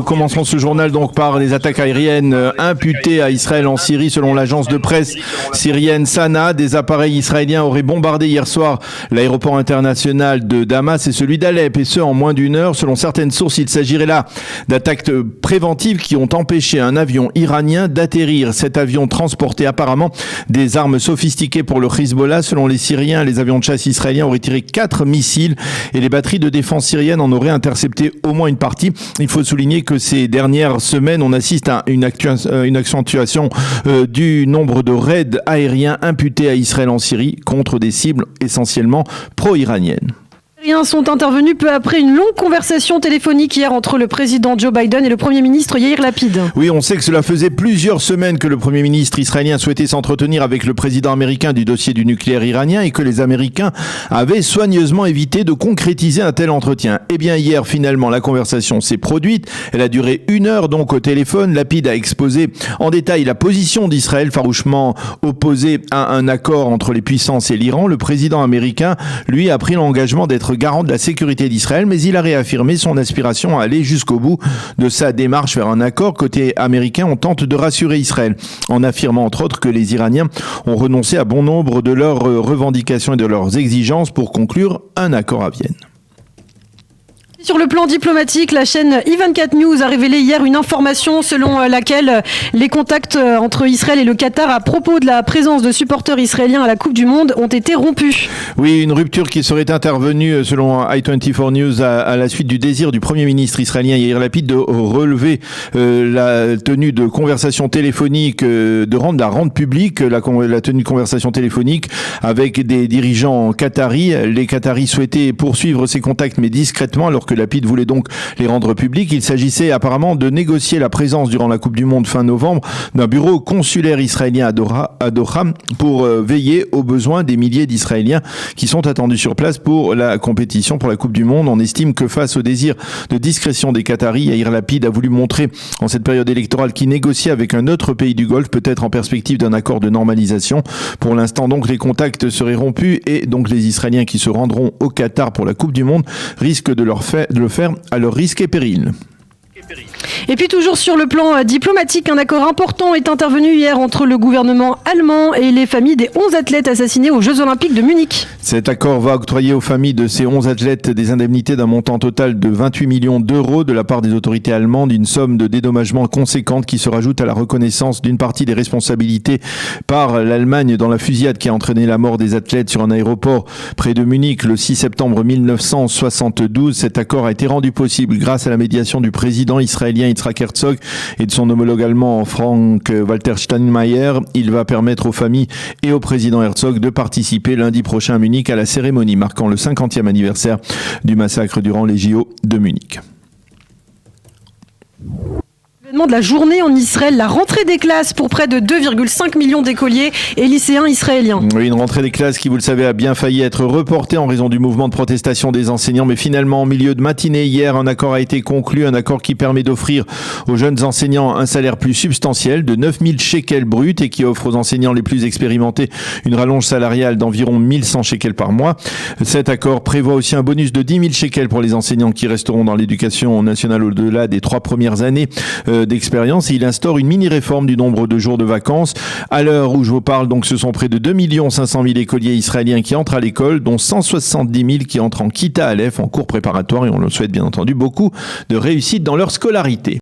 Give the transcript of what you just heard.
nous commençons ce journal donc par les attaques aériennes imputées à Israël en Syrie. Selon l'agence de presse syrienne Sana, des appareils israéliens auraient bombardé hier soir l'aéroport international de Damas et celui d'Alep, et ce en moins d'une heure. Selon certaines sources, il s'agirait là d'attaques préventives qui ont empêché un avion iranien d'atterrir. Cet avion transportait apparemment des armes sophistiquées pour le Hezbollah. Selon les Syriens, les avions de chasse israéliens auraient tiré 4 missiles et les batteries de défense syriennes en auraient intercepté au moins une partie. Il faut souligner que ces dernières semaines, on assiste à une accentuation du nombre de raids aériens imputés à Israël en Syrie contre des cibles essentiellement pro-iraniennes. Les Syriens sont intervenus peu après une longue conversation téléphonique hier entre le président Joe Biden et le Premier ministre Yair Lapid. Oui, on sait que cela faisait plusieurs semaines que le Premier ministre israélien souhaitait s'entretenir avec le président américain du dossier du nucléaire iranien et que les Américains avaient soigneusement évité de concrétiser un tel entretien. Eh bien hier, finalement, la conversation s'est produite. Elle a duré 1 heure donc au téléphone. Lapid a exposé en détail la position d'Israël, farouchement opposée à un accord entre les puissances et l'Iran. Le président américain, lui, a pris l'engagement d'être garant de la sécurité d'Israël, mais il a réaffirmé son aspiration à aller jusqu'au bout de sa démarche vers un accord. Côté américain, on tente de rassurer Israël en affirmant entre autres que les Iraniens ont renoncé à bon nombre de leurs revendications et de leurs exigences pour conclure un accord à Vienne. Sur le plan diplomatique, la chaîne I24 News a révélé hier une information selon laquelle les contacts entre Israël et le Qatar à propos de la présence de supporters israéliens à la Coupe du Monde ont été rompus. Oui, une rupture qui serait intervenue selon I24 News à la suite du désir du Premier ministre israélien Yair Lapid de relever la tenue de conversations téléphoniques, de la rendre publique la tenue de conversations téléphoniques avec des dirigeants qataris. Les Qataris souhaitaient poursuivre ces contacts mais discrètement alors que Lapid voulait donc les rendre publics. Il s'agissait apparemment de négocier la présence durant la Coupe du Monde fin novembre d'un bureau consulaire israélien à Doha pour veiller aux besoins des milliers d'Israéliens qui sont attendus sur place pour la compétition pour la Coupe du Monde. On estime que face au désir de discrétion des Qataris, Yair Lapid a voulu montrer en cette période électorale qu'il négociait avec un autre pays du Golfe, peut-être en perspective d'un accord de normalisation. Pour l'instant donc les contacts seraient rompus et donc les Israéliens qui se rendront au Qatar pour la Coupe du Monde risquent de le faire à leur risque et péril. Et puis toujours sur le plan diplomatique, un accord important est intervenu hier entre le gouvernement allemand et les familles des 11 athlètes assassinés aux Jeux Olympiques de Munich. Cet accord va octroyer aux familles de ces 11 athlètes des indemnités d'un montant total de 28 millions d'euros de la part des autorités allemandes, une somme de dédommagement conséquente qui se rajoute à la reconnaissance d'une partie des responsabilités par l'Allemagne dans la fusillade qui a entraîné la mort des athlètes sur un aéroport près de Munich le 6 septembre 1972. Cet accord a été rendu possible grâce à la médiation du président israélien Yitzhak Herzog et de son homologue allemand Frank-Walter Steinmeier. Il va permettre aux familles et au président Herzog de participer lundi prochain à Munich à la cérémonie marquant le 50e anniversaire du massacre durant les JO de Munich. De la journée en Israël, la rentrée des classes pour près de 2,5 millions d'écoliers et lycéens israéliens. Oui, une rentrée des classes qui, vous le savez, a bien failli être reportée en raison du mouvement de protestation des enseignants. Mais finalement, en milieu de matinée hier, un accord a été conclu, un accord qui permet d'offrir aux jeunes enseignants un salaire plus substantiel de 9 000 shekels bruts et qui offre aux enseignants les plus expérimentés une rallonge salariale d'environ 1 100 shekels par mois. Cet accord prévoit aussi un bonus de 10 000 shekels pour les enseignants qui resteront dans l'éducation nationale au-delà des 3 premières années d'expérience, et il instaure une mini-réforme du nombre de jours de vacances. À l'heure où je vous parle, donc, ce sont près de 2 500 000 écoliers israéliens qui entrent à l'école, dont 170 000 qui entrent en Kita Aleph, en cours préparatoire, et on leur souhaite bien entendu beaucoup de réussite dans leur scolarité.